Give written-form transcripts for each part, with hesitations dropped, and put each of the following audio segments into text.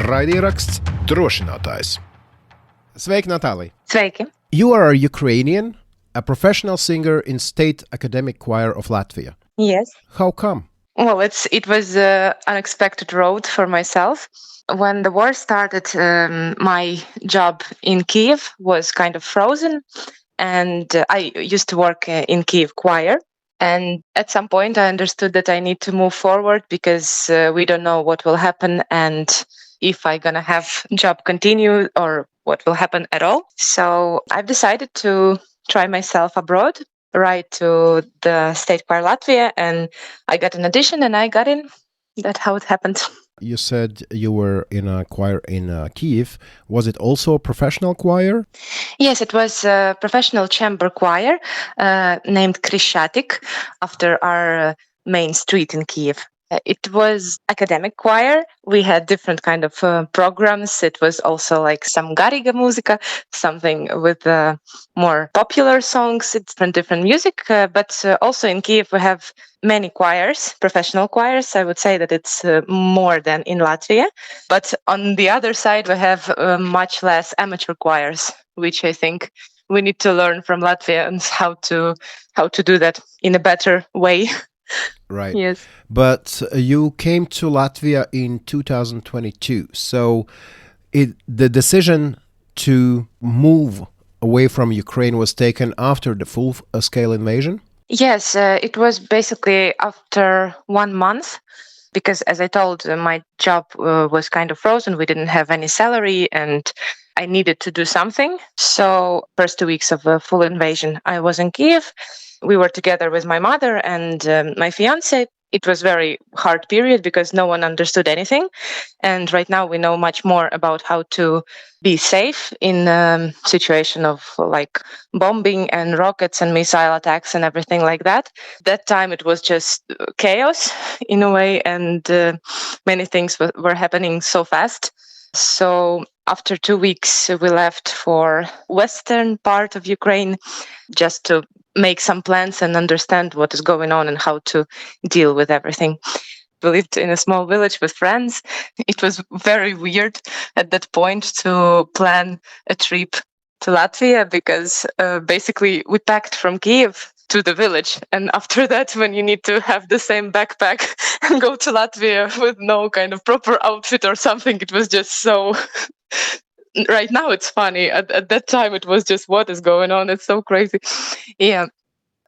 Raidieraksts Drošinātājs. Sveiki, Natalia. Sveiki. You are a Ukrainian, a professional singer in State Academic Choir of Latvia. Yes. How come? Well, it was an unexpected road for myself. When the war started, my job in Kiev was kind of frozen, and I used to work in Kiev choir. And at some point, I understood that I need to move forward because we don't know what will happen and if I'm gonna have job continue or what will happen at all. So I've decided to try myself abroad, write to the State Choir Latvia, and I got an audition and I got in. That's how it happened. You said you were in a choir in Kiev. Was it also a professional choir? Yes, it was a professional chamber choir named Krishatik, after our main street in Kiev. It was academic choir. We had different kind of programs. It was also like some gariga musica, something with more popular songs, it's different music. But also in Kiev, we have many choirs, professional choirs. I would say that it's more than in Latvia. But on the other side, we have much less amateur choirs, which I think we need to learn from Latvians how to do that in a better way. Right. Yes. But you came to Latvia in 2022. So the decision to move away from Ukraine was taken after the full-scale invasion? Yes, it was basically after 1 month. Because as I told, my job was kind of frozen. We didn't have any salary and I needed to do something. So first 2 weeks of the full invasion, I was in Kiev. We were together with my mother and my fiance. It was very hard period because no one understood anything. And right now we know much more about how to be safe in a situation of like bombing and rockets and missile attacks and everything like that. That time it was just chaos in a way, and many things were happening so fast. So after 2 weeks, we left for western part of Ukraine just to make some plans and understand what is going on and how to deal with everything. We lived in a small village with friends. It was very weird at that point to plan a trip to Latvia because basically we packed from Kiev to the village. And after that, when you need to have the same backpack and go to Latvia with no kind of proper outfit or something, it was just so... Right now it's funny. At that time it was just, what is going on? It's so crazy. Yeah.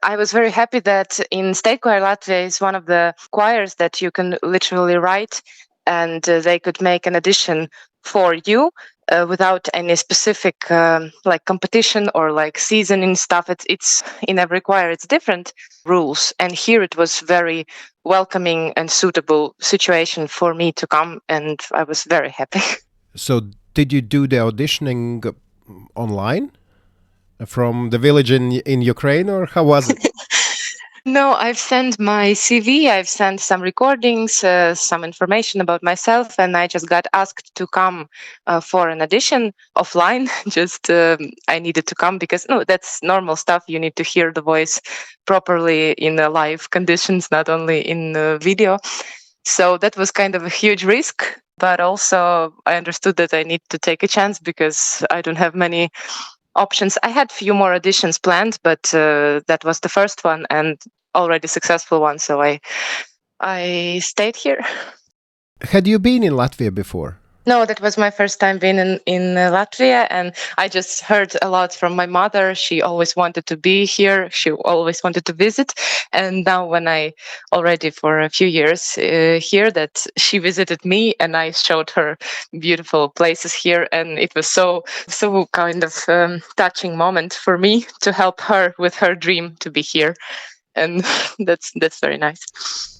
I was very happy that in State Choir Latvia is one of the choirs that you can literally write and they could make an audition for you without any specific like competition or like seasoning stuff. It's in every choir, it's different rules. And here it was very welcoming and suitable situation for me to come. And I was very happy. So did you do the auditioning online from the village in Ukraine, or how was it? No, I've sent my CV, I've sent some recordings, some information about myself, and I just got asked to come for an audition offline. Just I needed to come because that's normal stuff. You need to hear the voice properly in the live conditions, not only in the video. So that was kind of a huge risk. But also I understood that I need to take a chance because I don't have many options. I had few more auditions planned, but that was the first one and already successful one. So I stayed here. Had you been in Latvia before? No, that was my first time being in Latvia, and I just heard a lot from my mother. She always wanted to be here. She always wanted to visit. And now when I already for a few years here that she visited me and I showed her beautiful places here. And it was so kind of touching moment for me to help her with her dream to be here. And that's very nice.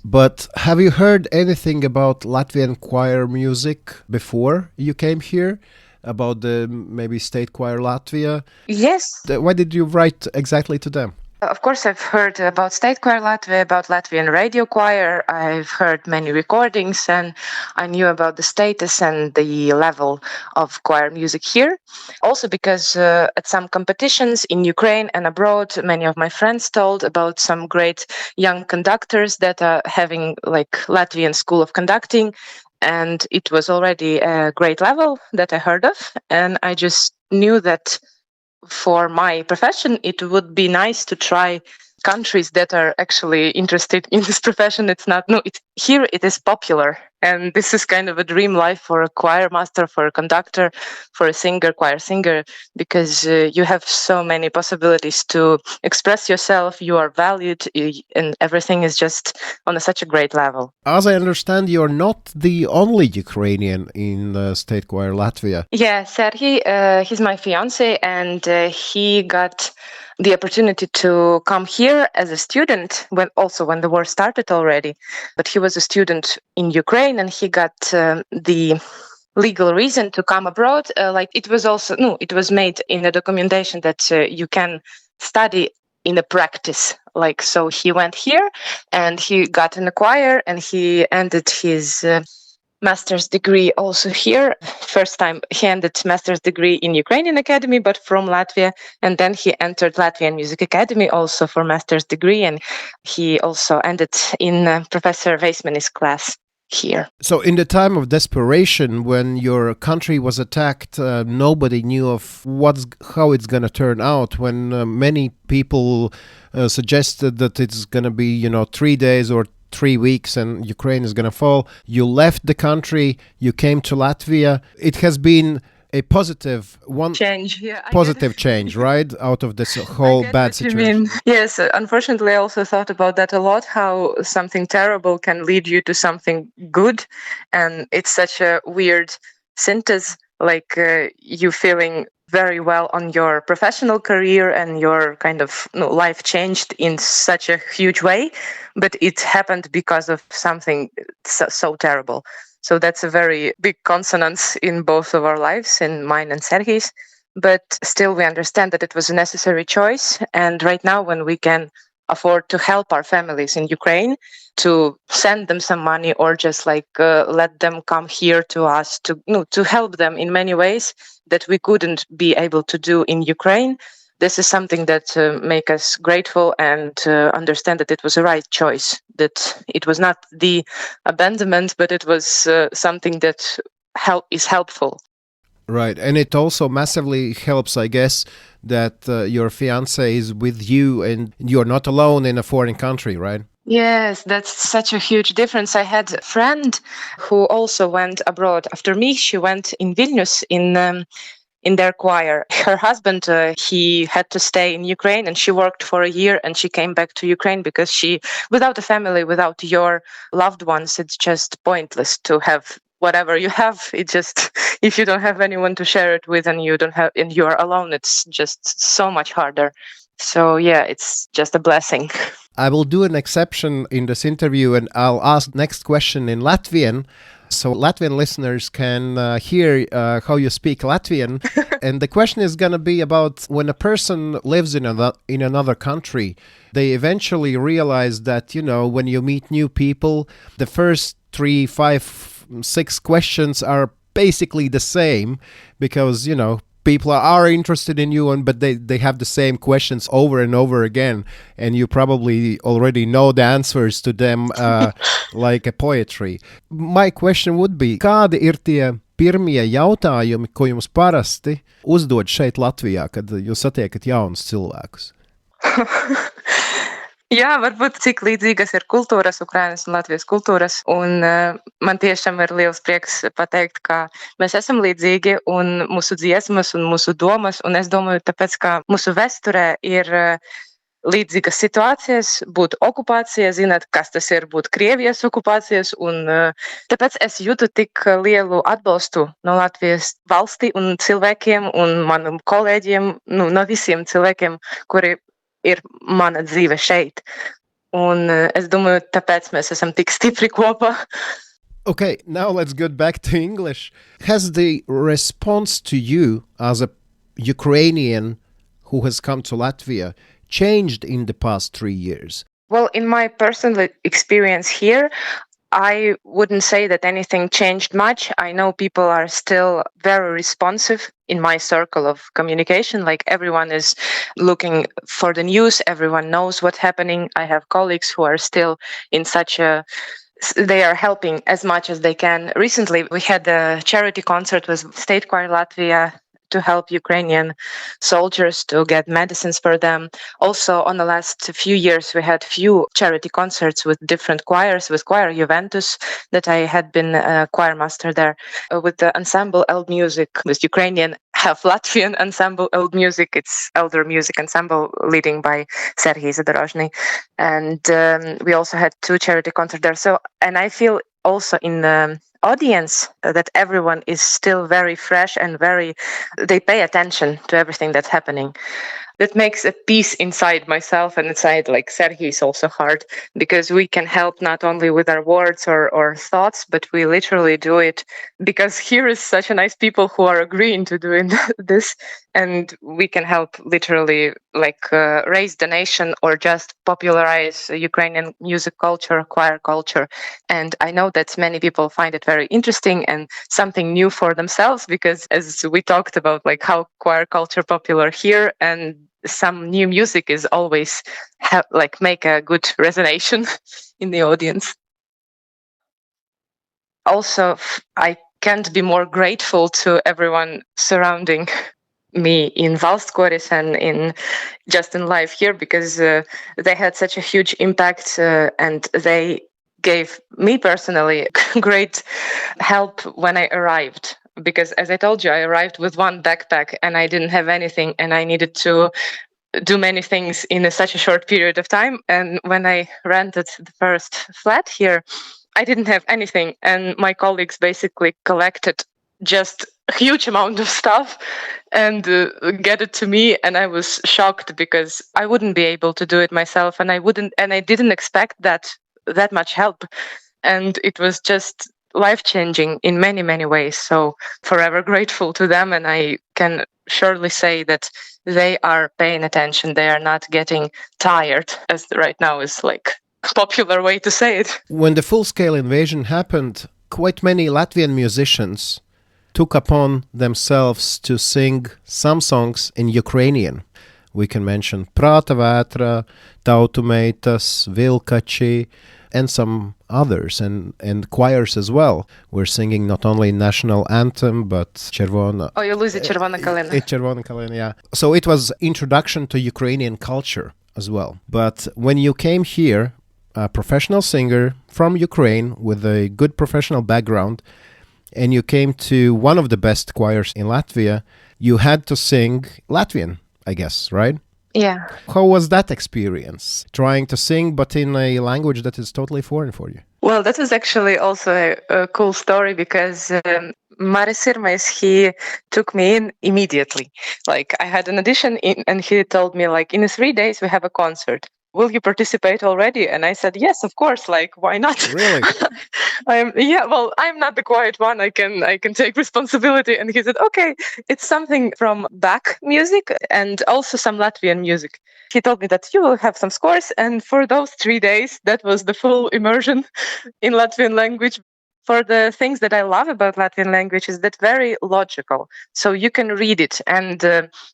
But have you heard anything about Latvian choir music before you came here? About the maybe State Choir Latvia? Yes. Why did you write exactly to them? Of course, I've heard about State Choir Latvia, about Latvian Radio Choir. I've heard many recordings, and I knew about the status and the level of choir music here. Also because at some competitions in Ukraine and abroad, many of my friends told about some great young conductors that are having like Latvian School of Conducting. And it was already a great level that I heard of. And I just knew that for my profession, it would be nice to try countries that are actually interested in this profession. Here it is popular. And this is kind of a dream life for a choir master, for a conductor, for a singer, choir singer, because you have so many possibilities to express yourself. You are valued, and everything is just on such a great level. As I understand, you're not the only Ukrainian in State Choir Latvia. Yeah, Sergey, he's my fiance, and he got the opportunity to come here as a student when the war started already. But he was a student in Ukraine, and he got the legal reason to come abroad. It was made in the documentation that you can study in a practice. So he went here and he got in a choir, and he ended his master's degree also here. First time he ended master's degree in Ukrainian Academy, but from Latvia. And then he entered Latvian Music Academy also for master's degree. And he also ended in Professor Weismanis' class here. So in the time of desperation, when your country was attacked, nobody knew of how it's going to turn out, when many people suggested that it's going to be, 3 days or 3 weeks and Ukraine is going to fall. You left the country, you came to Latvia. It has been a positive change, right? Out of this whole bad situation. Yes, unfortunately, I also thought about that a lot, how something terrible can lead you to something good. And it's such a weird synthesis, you feeling very well on your professional career and your kind of life changed in such a huge way, but it happened because of something so terrible. So that's a very big consonance in both of our lives, in mine and Sergei's. But still, we understand that it was a necessary choice. And right now, when we can afford to help our families in Ukraine, to send them some money or just let them come here to us, to help them in many ways that we couldn't be able to do in Ukraine. This is something that make us grateful and understand that it was the right choice, that it was not the abandonment, but it was something that is helpful. Right. And it also massively helps, I guess, that your fiancé is with you and you're not alone in a foreign country, right? Yes, that's such a huge difference. I had a friend who also went abroad after me. She went in Vilnius in their choir. Her husband, he had to stay in Ukraine, and she worked for a year, and she came back to Ukraine because without a family, without your loved ones, it's just pointless to have whatever you have. It just, if you don't have anyone to share it with and you are alone, it's just so much harder. So yeah, it's just a blessing. I will do an exception in this interview, and I'll ask next question in Latvian, so Latvian listeners can hear how you speak Latvian. And the question is going to be about when a person lives in another country, they eventually realize that, when you meet new people, the first 3, 5, 6 questions are basically the same because, people are interested in you, but they have the same questions over and over again, and you probably already know the answers to them like a poetry. My question would be, kādi ir tie pirmie jautājumi, ko jums parasti uzdod šeit Latvijā, kad jūs satiekat jaunus cilvēkus? Jā, varbūt cik līdzīgas ir kultūras, Ukrainas un Latvijas kultūras, un man tiešām ir liels prieks pateikt, ka mēs esam līdzīgi un mūsu dziesmas un mūsu domas, un es domāju, tāpēc, ka mūsu vēsturē ir līdzīgas situācijas, būt okupācija, zināt, kas tas ir būt Krievijas okupācijas, un tāpēc es jūtu tik lielu atbalstu no Latvijas valstī un cilvēkiem un manam kolēģiem, no visiem cilvēkiem, kuri ir mana dzīve šeit. Un es domāju, tāpēc mēs esam tik stipri kopā. Okay, now let's get back to English. Has the response to you as a Ukrainian who has come to Latvia changed in the past 3 years? Well, in my personal experience here, I wouldn't say that anything changed much. I know people are still very responsive in my circle of communication. Like everyone is looking for the news. Everyone knows what's happening. I have colleagues who are still in they are helping as much as they can. Recently, we had a charity concert with State Choir Latvia to help Ukrainian soldiers to get medicines for them. Also, on the last few years, we had few charity concerts with different choirs, with Choir Juventus, that I had been a choir master there, with the ensemble Eld Music, with Ukrainian, half Latvian ensemble Eld Music. It's elder music ensemble leading by Serhiy Zadorozhny. And we also had 2 charity concerts there. So, and I feel also in the audience that everyone is still very fresh and they pay attention to everything that's happening. That makes a peace inside myself and inside like Serhiy is also hard, because we can help not only with our words or thoughts, but we literally do it because here is such a nice people who are agreeing to doing this, and we can help literally raise the nation or just popularize Ukrainian music culture, choir culture. And I know that many people find it very interesting and something new for themselves, because as we talked about like how choir culture popular here, and some new music is always make a good resonance in the audience. Also, I can't be more grateful to everyone surrounding me in Valstskoris and in life here, because they had such a huge impact and they gave me personally great help when I arrived. Because as I told you, I arrived with one backpack and I didn't have anything, and I needed to do many things in such a short period of time. And when I rented the first flat here, I didn't have anything. And my colleagues basically collected just a huge amount of stuff and get it to me. And I was shocked because I wouldn't be able to do it myself. And I didn't expect that much help. And it was just life-changing in many, many ways. So forever grateful to them. And I can surely say that they are paying attention. They are not getting tired, as right now is like a popular way to say it. When the full-scale invasion happened, quite many Latvian musicians took upon themselves to sing some songs in Ukrainian. We can mention Prāta vētra, Tautu meitas, Vilkači, and some others, and choirs as well. We're singing not only national anthem, but Червона. Oh, you lose it, Червона Kalina. Червона Kalina, yeah. So it was introduction to Ukrainian culture as well. But when you came here, a professional singer from Ukraine with a good professional background, and you came to one of the best choirs in Latvia, you had to sing Latvian, I guess, right? Yeah. How was that experience, trying to sing but in a language that is totally foreign for you? Well, that was actually also a cool story, because Maris Irmais, he took me in immediately. Like, I had an audition and he told me, like, in 3 days we have a concert. Will you participate already? And I said, yes, of course. Like, why not? Really? I'm not the quiet one. I can take responsibility. And he said, okay, it's something from Bach music and also some Latvian music. He told me that you will have some scores. And for those 3 days, that was the full immersion in Latvian language. For the things that I love about Latvian language is that very logical. So you can read it. And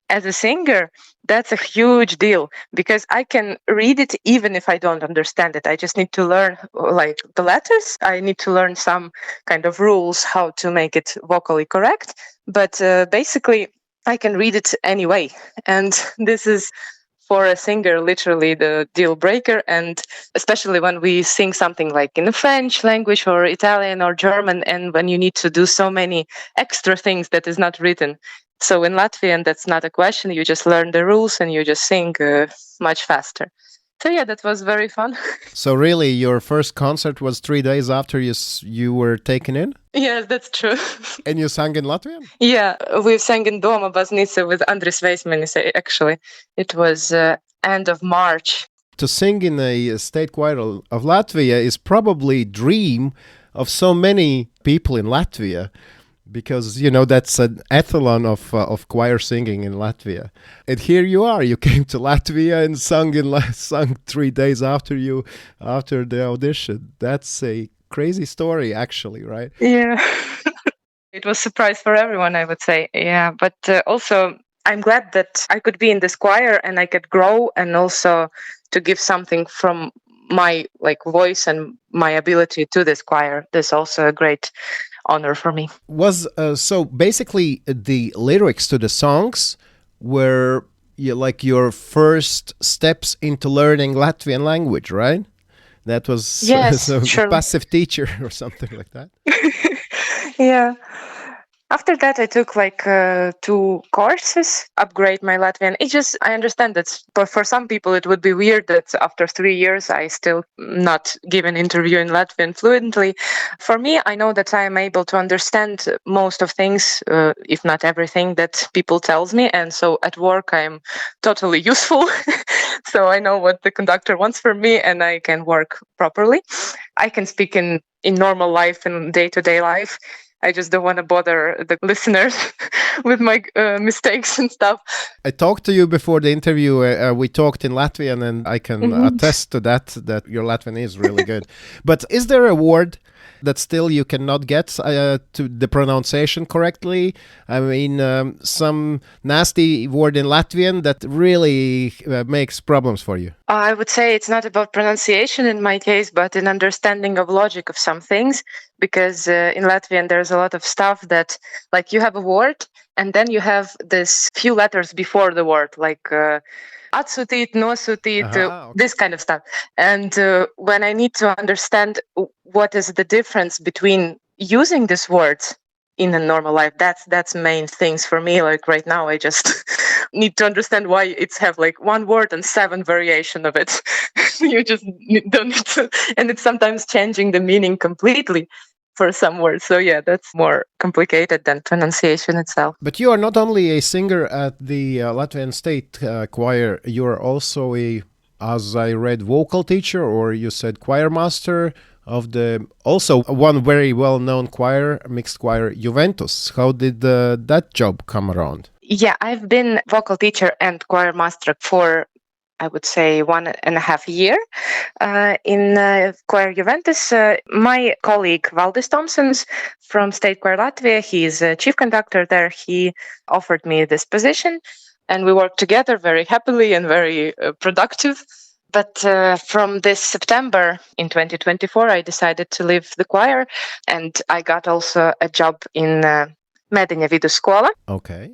as a singer, that's a huge deal, because I can read it even if I don't understand it. I just need to learn like the letters. I need to learn some kind of rules, how to make it vocally correct. But basically, I can read it anyway. And this is, for a singer, literally the deal breaker. And especially when we sing something like in the French language or Italian or German, and when you need to do so many extra things that is not written. So in Latvian, that's not a question. You just learn the rules and you just sing much faster. So yeah, that was very fun. So really, your first concert was 3 days after you were taken in? Yes, that's true. And you sang in Latvian? Yeah, we sang in Doma Baznica with Andris Veismanis, actually. It was end of March. To sing in a state choir of Latvia is probably dream of so many people in Latvia. because that's an ethelon of choir singing in Latvia. And here you are. You came to Latvia and sung 3 days after the audition. That's a crazy story, actually, right? Yeah. It was a surprise for everyone, I would say. Yeah, but also I'm glad that I could be in this choir and I could grow, and also to give something from my voice and my ability to this choir. This is also a great honor for me. Was so basically the lyrics to the songs were your first steps into learning Latvian language, right? That was Yes, a sure. passive teacher or something like that. Yeah. After that, I took 2 courses, upgrade my Latvian. I understand that but for some people it would be weird that after 3 years I still not give an interview in Latvian fluently. For me, I know that I am able to understand most of things, if not everything that people tells me. And so at work I am totally useful. So I know what the conductor wants from me and I can work properly. I can speak in normal life and day-to-day life. I just don't want to bother the listeners with my mistakes and stuff. I talked to you before the interview. We talked in Latvian, and I can attest to that your Latvian is really good. But is there a word that still you cannot get to the pronunciation correctly? I mean, some nasty word in Latvian that really makes problems for you. I would say it's not about pronunciation in my case, but an understanding of logic of some things. Because in Latvian, there's a lot of stuff that, you have a word, and then you have this few letters before the word, atsūtīt, nosūtīt, this kind of stuff. And when I need to understand what is the difference between using these words in a normal life, that's main things for me. Right now, I just need to understand why it's have one word and 7 variation of it. You just don't need to, and it's sometimes changing the meaning completely for some words. So yeah, that's more complicated than pronunciation itself. But you are not only a singer at the Latvian State Choir, you are also as I read, vocal teacher, or you said choir master of also one very well-known choir, mixed choir, Juventus. How did that job come around? Yeah, I've been vocal teacher and choir master for, I would say, 1.5 years in Choir Juventus. My colleague Valdis Thompsons from State Choir Latvia, he's a chief conductor there. He offered me this position, and we worked together very happily and very productive. But from this September in 2024, I decided to leave the choir, and I got also a job in Mediņa Vidusskola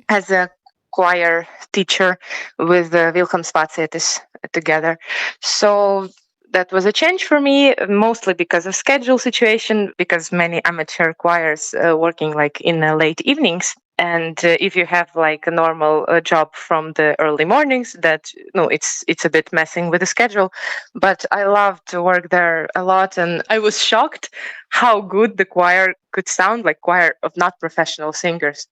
as a choir teacher with Vilkams Vācietis together. So that was a change for me, mostly because of schedule situation, because many amateur choirs working in the late evenings. And if you have a normal job from the early mornings, it's a bit messing with the schedule. But I love to work there a lot, and I was shocked how good the choir could sound, choir of not professional singers.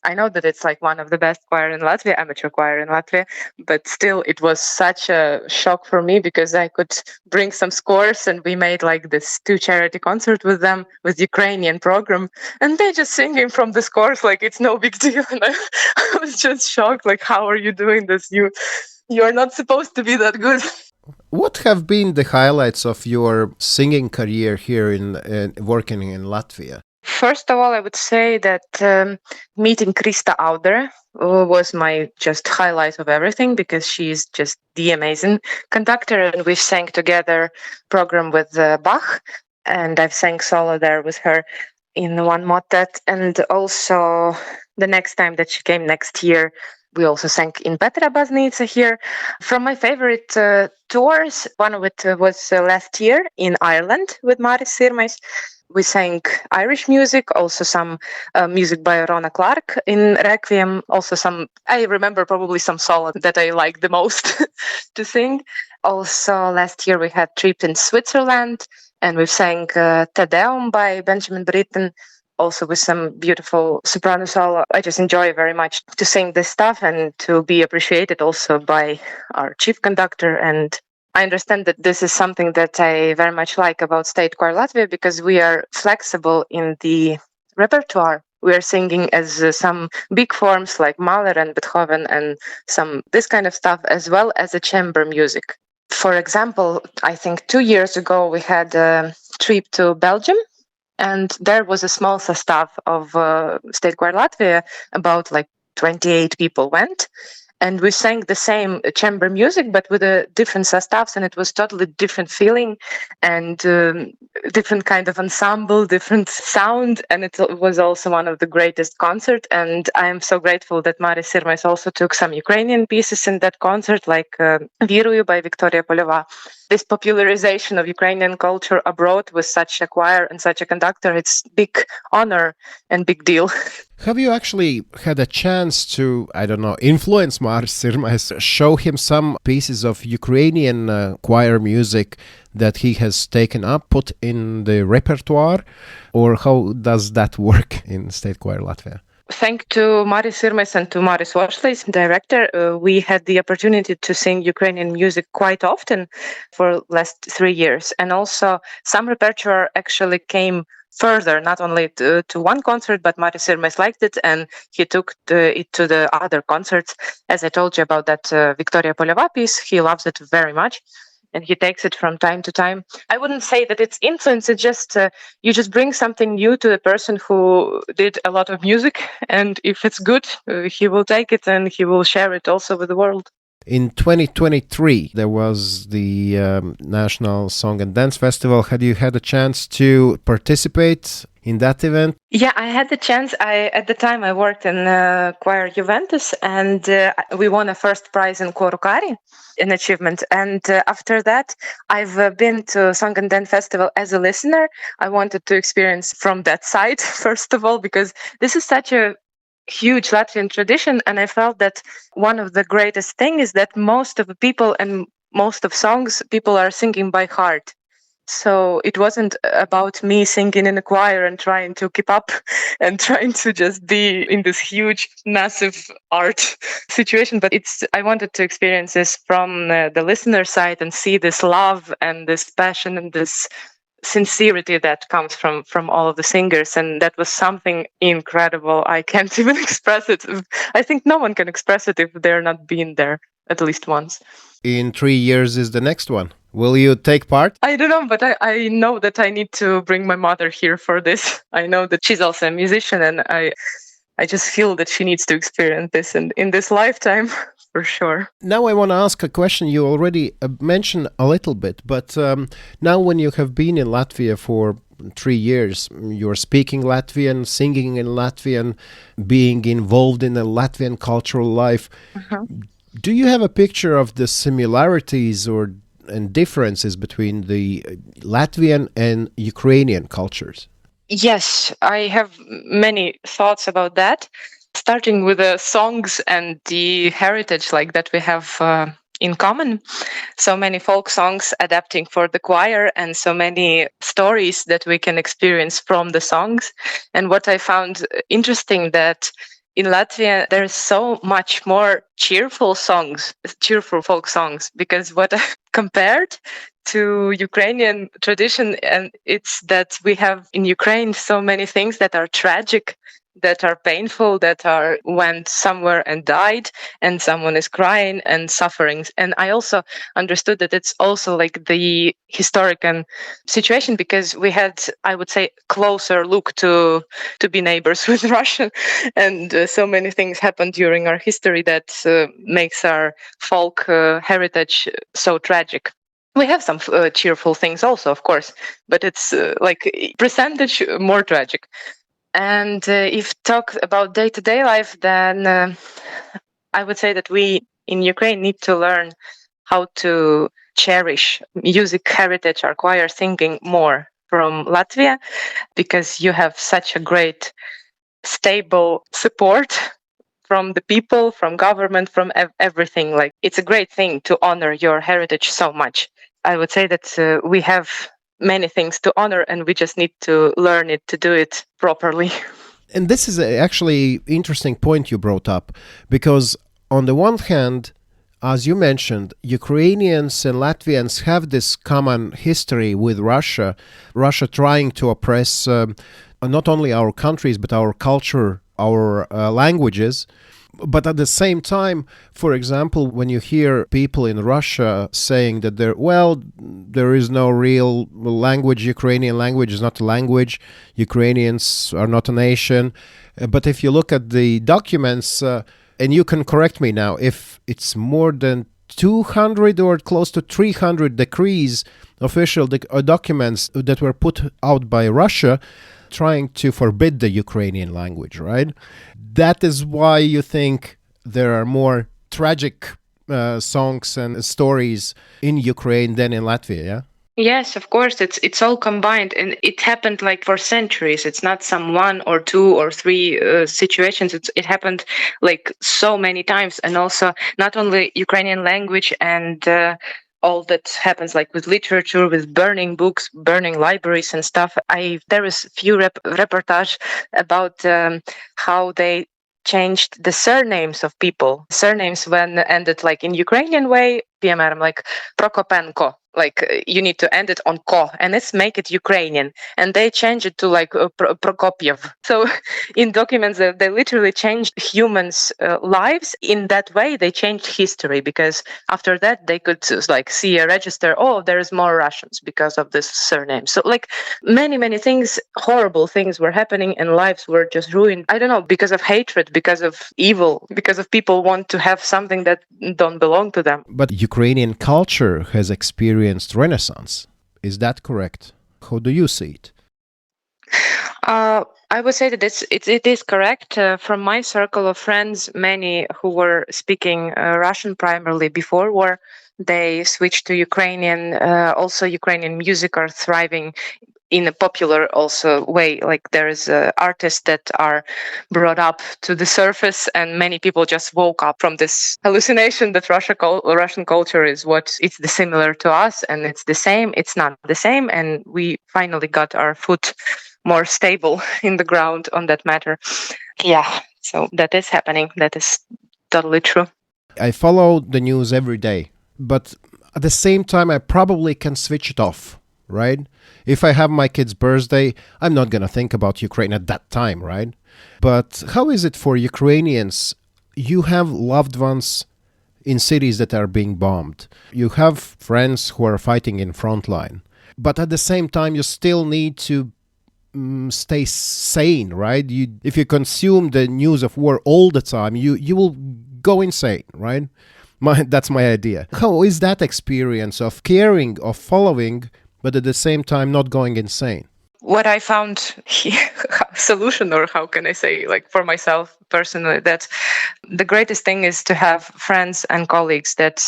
I know that it's one of the best choir in Latvia, amateur choir in Latvia, but still it was such a shock for me because I could bring some scores, and we made this 2 charity concert with them with Ukrainian program, and they just singing from the scores it's no big deal. And I was just shocked, how are you doing this? You're not supposed to be that good. What have been the highlights of your singing career here in working in Latvia? First of all, I would say that meeting Krista Audere was my just highlight of everything, because she's just the amazing conductor, and we sang together program with Bach, and I've sang solo there with her in one motet. And also the next time that she came next year, we also sang in Petra Baznīca here. From my favorite tours, one of it was last year in Ireland with Māris Sirmais. We sang Irish music, also some music by Rona Clark in Requiem, also I remember probably some solo that I like the most to sing. Also last year we had trip in Switzerland, and we sang Te Deum by Benjamin Britten, also with some beautiful soprano solo. I just enjoy very much to sing this stuff and to be appreciated also by our chief conductor. And I understand that this is something that I very much like about State Choir Latvia, because we are flexible in the repertoire. we are singing as some big forms like Mahler and Beethoven and some this kind of stuff, as well as a chamber music. For example, I think 2 years ago we had a trip to Belgium, and there was a small staff of State Choir Latvia, about like 28 people went. And we sang the same chamber music, but with a different staffs, and it was totally different feeling and different kind of ensemble, different sound. And it was also one of the greatest concerts. And I am so grateful that Maris Sirmais also took some Ukrainian pieces in that concert, like Viruju by Victoria Poleva. This popularization of Ukrainian culture abroad with such a choir and such a conductor, it's big honor and big deal. Have you actually had a chance to, I don't know, influence Maris Sirmais, show him some pieces of Ukrainian choir music that he has taken up, put in the repertoire? Or how does that work in State Choir Latvia? Thanks to Maris Sirmais and to Maris Vošlis, director, we had the opportunity to sing Ukrainian music quite often for last 3 years. And also some repertoire actually came further, not only to one concert, but Maris Sirmais liked it and he took it to the other concerts. As I told you about that Victoria Poleva piece, he loves it very much. And he takes it from time to time. I wouldn't say that it's influence. It's just you just bring something new to the person who did a lot of music, and if it's good, he will take it and he will share it also with the world. In 2023, there was the National Song and Dance Festival. Had you had a chance to participate in that event? Yeah, I had the chance. At the time I worked in choir Juventus, and we won a first prize in Korukari, an achievement. And after that, I've been to Song and Dance Festival as a listener. I wanted to experience from that side, first of all, because this is such a huge Latvian tradition, and I felt that one of the greatest thing is that most of the people and most of songs people are singing by heart. So it wasn't about me singing in a choir and trying to keep up and trying to just be in this huge, massive art situation. But I wanted to experience this from the listener side and see this love and this passion and this sincerity that comes from all of the singers. And that was something incredible. I can't even express it. I think no one can express it if they're not been there at least once. In 3 years is the next one. Will you take part? I don't know, but I know that I need to bring my mother here for this. I know that she's also a musician, and I just feel that she needs to experience this in this lifetime, for sure. Now I want to ask a question you already mentioned a little bit, but now when you have been in Latvia for 3 years, you're speaking Latvian, singing in Latvian, being involved in the Latvian cultural life. Do you have a picture of the similarities and differences between the Latvian and Ukrainian cultures? Yes, I have many thoughts about that, starting with the songs and the heritage like that we have in common. So many folk songs adapting for the choir and so many stories that we can experience from the songs. And what I found interesting that in Latvia, there's so much more cheerful folk songs, because what I compared to Ukrainian tradition, and it's that we have in Ukraine so many things that are tragic, that are painful, that are went somewhere and died, and someone is crying and suffering. And I also understood that it's also like the historic situation, because we had, I would say, closer look to be neighbors with Russia, and so many things happened during our history that makes our folk heritage so tragic. We have some cheerful things also, of course, but it's like percentage more tragic. And if talk about day-to-day life, then I would say that we in Ukraine need to learn how to cherish music heritage, our choir singing more from Latvia, because you have such a great, stable support from the people, from government, from everything. Like, it's a great thing to honor your heritage so much. I would say that we have many things to honor, and we just need to learn it, to do it properly. And this is actually interesting point you brought up, because on the one hand, As you mentioned, Ukrainians and Latvians have this common history with Russia. Russia trying to oppress not only our countries, but our culture, our languages. But at the same time, for example, when you hear people in Russia saying that there is no real language, Ukrainian language is not a language, Ukrainians are not a nation. But if you look at the documents, and you can correct me now, if it's more than 200 or close to 300 decrees, official documents that were put out by Russia trying to forbid the Ukrainian language, right? That is why you think there are more tragic songs and stories in Ukraine than in Latvia, yeah? Yes, of course, it's all combined, and it happened like for centuries. It's not some one or two or three situations. It happened like so many times, and also not only Ukrainian language and all that happens like with literature, with burning books, burning libraries and stuff. There is few reportage about how they changed the surnames of people. Surnames when ended like in Ukrainian way, piemēram, like Prokopenko. Like you need to end it on ko, and let's make it Ukrainian. And they change it to like Prokopiev. So in documents, they literally changed humans' lives. In that way, they changed history, because after that they could like see a register. Oh, there is more Russians because of this surname. So like many things, horrible things were happening, and lives were just ruined. I don't know, because of hatred, because of evil, because of people want to have something that don't belong to them. But Ukrainian culture has experienced Renaissance. Is that correct? How do you see it? I would say that it is correct. From my circle of friends, many who were speaking Russian primarily before war, they switched to Ukrainian. Also, Ukrainian music are thriving in a popular also way. Like there is artists that are brought up to the surface, and many people just woke up from this hallucination that Russian culture is it's similar to us, and it's the same. It's not the same, and we finally got our foot more stable in the ground on that matter. Yeah, so that is happening. That is totally true. I follow the news every day, but at the same time, I probably can switch it off, right? If I have my kid's birthday, I'm not going to think about Ukraine at that time, right? But how is it for Ukrainians? You have loved ones in cities that are being bombed. You have friends who are fighting in frontline. But at the same time, you still need to stay sane, right? If you consume the news of war all the time, you will go insane, right? That's my idea. How is that experience of caring, of following, but at the same time not going insane? What I found solution, or how can I say, like for myself personally, that the greatest thing is to have friends and colleagues that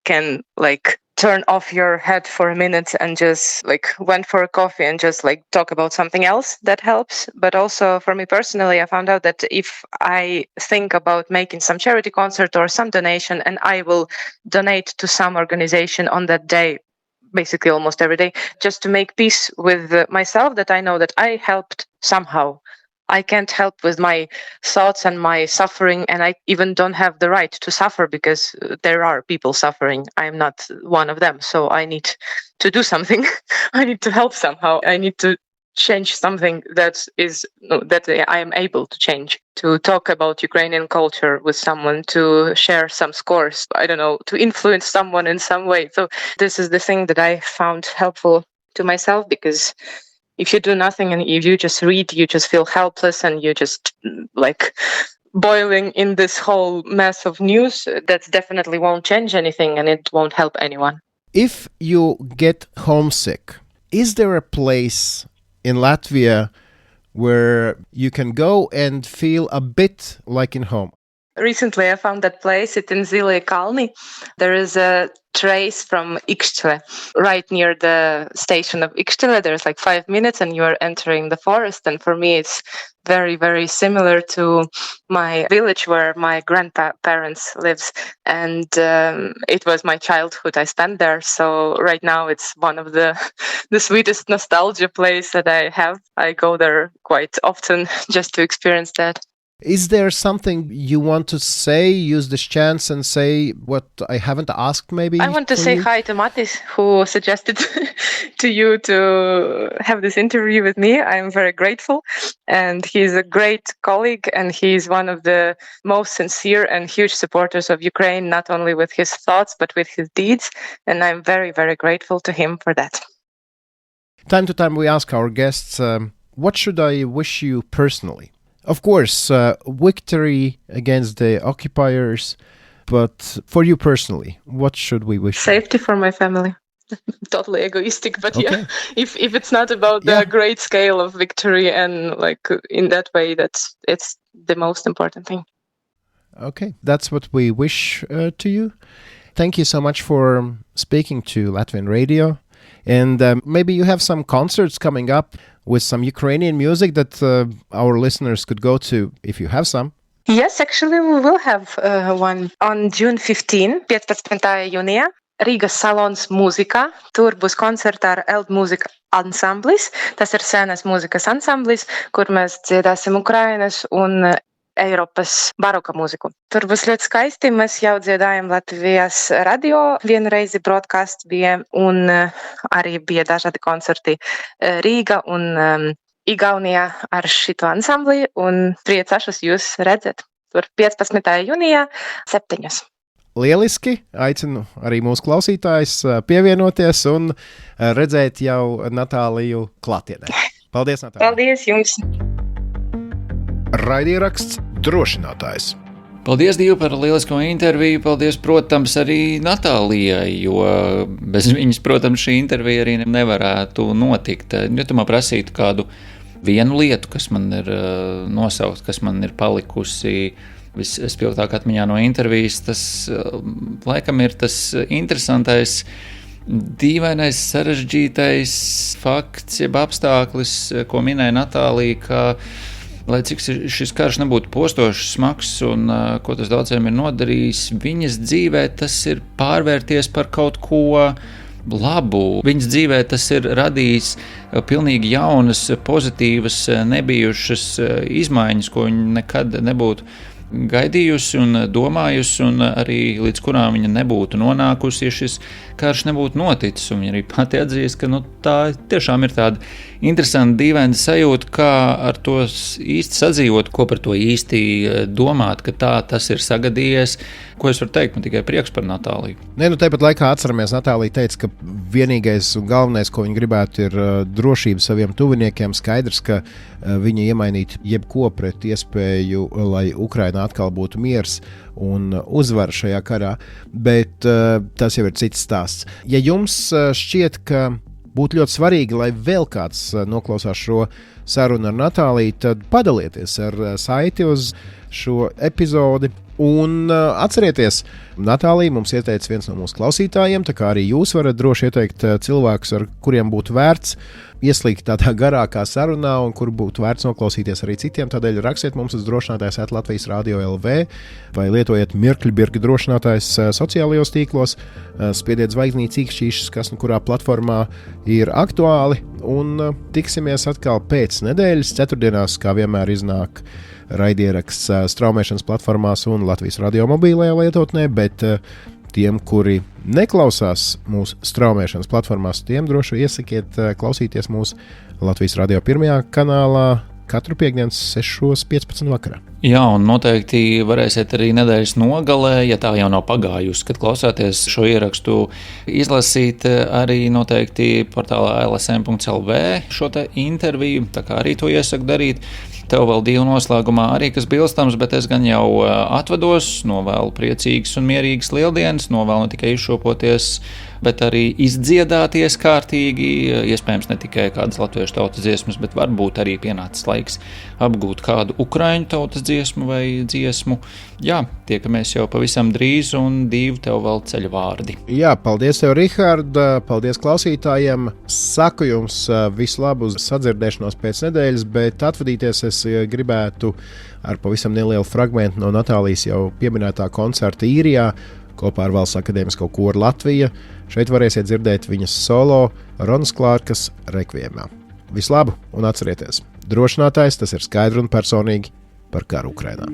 can like turn off your head for a minute and just like went for a coffee and just like talk about something else. That helps. But also for me personally, I found out that if I think about making some charity concert or some donation, and I will donate to some organization on that day, basically almost every day, just to make peace with myself, that I know that I helped somehow. I can't help with my thoughts and my suffering, and I even don't have the right to suffer, because there are people suffering. I'm not one of them, so I need to do something. I need to help somehow. I need to change something that I am able to change, to talk about Ukrainian culture with someone, to share some scores, I don't know, to influence someone in some way. So this is the thing that I found helpful to myself, because if you do nothing and if you just read, you just feel helpless, and you just like boiling in this whole mess of news. That definitely won't change anything, and it won't help anyone. If you get homesick, is there a place in Latvia where you can go and feel a bit like in home? Recently, I found that place. It's in Zilie Kalni. There is a trace from Ikštele, right near the station of Ikštele. There's like 5 minutes and you are entering the forest. And for me, it's very, very similar to my village where my grandparents lives. And it was my childhood. I spent there. So right now it's one of the sweetest nostalgia place that I have. I go there quite often just to experience that. Is there something you want to say, use this chance and say what I haven't asked maybe? I want to say hi to Matis, who suggested to you to have this interview with me. I'm very grateful. And he's a great colleague, and he's one of the most sincere and huge supporters of Ukraine, not only with his thoughts, but with his deeds. And I'm very, very grateful to him for that. Time to time we ask our guests, what should I wish you personally? Of course, victory against the occupiers, but for you personally, what should we wish? Safety for my family. Totally egoistic, but okay. Yeah, if it's not about the great scale of victory and like in that way, it's the most important thing. Okay, that's what we wish to you. Thank you so much for speaking to Latvian Radio. And maybe you have some concerts coming up with some Ukrainian music that our listeners could go to if you have some. Yes, actually we will have one on June 15, 15. jūnija, Rīgas salons mūzika. Tur būs koncerta ar Eld mūzika ansamblis. Tas ir sēnes mūzikas ansamblis, kur mēs dziedāsim Ukrainas un Eiropas baroka mūziku. Tur būs ļoti skaisti. Mēs jau dziedājam Latvijas radio, vienu reizi broadcast bija, un arī bija dažādi koncerti Rīga un Igaunijā ar šito ansambli, un priecāšos jūs redzēt. Tur 15. jūnijā 7. Lieliski! Aicinu arī mūsu klausītājus pievienoties un redzēt jau Natāliju klātienē. Paldies, Natālija! Paldies jums! Raidieraksts Drošinātājs. Paldies, Dievu, par lielisko interviju. Paldies, protams, arī Natālijai, jo bez viņas, protams, šī intervija arī nevarētu notikt. Ja tu man prasītu kādu vienu lietu, kas man ir nosaukt, kas man ir palikusi vispilgtāk atmiņā no intervijas, tas laikam ir tas interesantais, dīvainais, sarežģītais fakts, jeb apstākļus, ko minēja Natālija, ka lai cik šis karš nebūtu postošs, smags un ko tas daudziem ir nodarījis, viņas dzīvē tas ir pārvērties par kaut ko labu. Viņas dzīvē tas ir radījis pilnīgi jaunas, pozitīvas, nebijušas izmaiņas, ko viņa nekad nebūtu gaidījusi un domājusi, un arī līdz kurām viņa nebūtu nonākusi, ja šis karš nebūtu noticis. Un viņa arī pati atzīst, ka tā tiešām ir tāda interesanta, dīvaina sajūta, kā ar to īsti sadzīvot, ko par to īsti domāt, ka tas ir sagadījies. Ko es varu teikt? Man tikai prieks par Natāliju. Tāpat laikā atceramies, Natālija teica, ka vienīgais un galvenais, ko viņa gribētu, ir drošība saviem tuviniekiem. Skaidrs, ka viņa iemainītu jebko pret iespēju, lai Ukrainā atkal būtu miers un uzvara šajā karā, bet tas jau ir cits stāsts. Ja jums šķiet, ka būtu ļoti svarīgi, lai vēl kāds noklausās šo sarunu ar Natāliju, tad padalieties ar saiti uz šo epizodi. Un atcerieties, Natālija mums ieteica viens no mūsu klausītājiem, tā kā arī jūs varat droši ieteikt cilvēkus, ar kuriem būtu vērts ieslīgt tādā garākā sarunā un kur būtu vērts noklausīties arī citiem. Tādēļ rakstiet mums uz drošinātājs @Latvijas Radio LV vai lietojiet mirkļbirgi drošinātājs sociālajos tīklos, spiediet zvaigznīti cīkšķīšas, kas nu kurā platformā ir aktuāli, un tiksimies atkal pēc nedēļas ceturtdienās, kā vienmēr iznāk raidieraksts straumēšanas platformās un Latvijas radio mobilajā lietotnē, bet tiem, kuri neklausās mūsu straumēšanas platformās, tiem droši iesakiet klausīties mūsu Latvijas radio pirmajā kanālā katru piekdienas 6:15 vakarā. Jā, un noteikti varēsiet arī nedēļas nogalē, ja tā jau nav pagājusi, kad klausāties šo ierakstu, izlasīt arī noteikti portālā lsm.lv šo te interviju, tā kā arī to iesaku darīt. Tev vēl divu noslēgumā arī kas bilstams, bet es gan jau atvados, novēlu priecīgas un mierīgas lieldienas, novēlu ne tikai izšopoties, bet arī izdziedāties kārtīgi, iespējams ne tikai kādas latviešu tautas dziesmas, bet varbūt arī pienācis laiks apgūt kādu ukraiņu tautas dziesmu vai dziesmu. Jā, tiekamies jau pavisam drīz, un divi tev vēl ceļa vārdi. Jā, paldies tev, Rihard, paldies klausītājiem. Saku jums visu labu uz sadzirdēšanos pēc nedēļas, bet atvadīties es gribētu ar pavisam nelielu fragmentu no Natālijas jau pieminētā koncerta Īrijā kopā ar Valsts akadēmisko koru Latvija. Šeit varēsiet dzirdēt viņas solo Ronas Klārkas rekviemā. Visu labu un atcerieties, drošinātājs tas ir skaidri un personīgi par karu Ukrainā.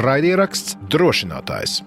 Raidieraksts Drošinātājs.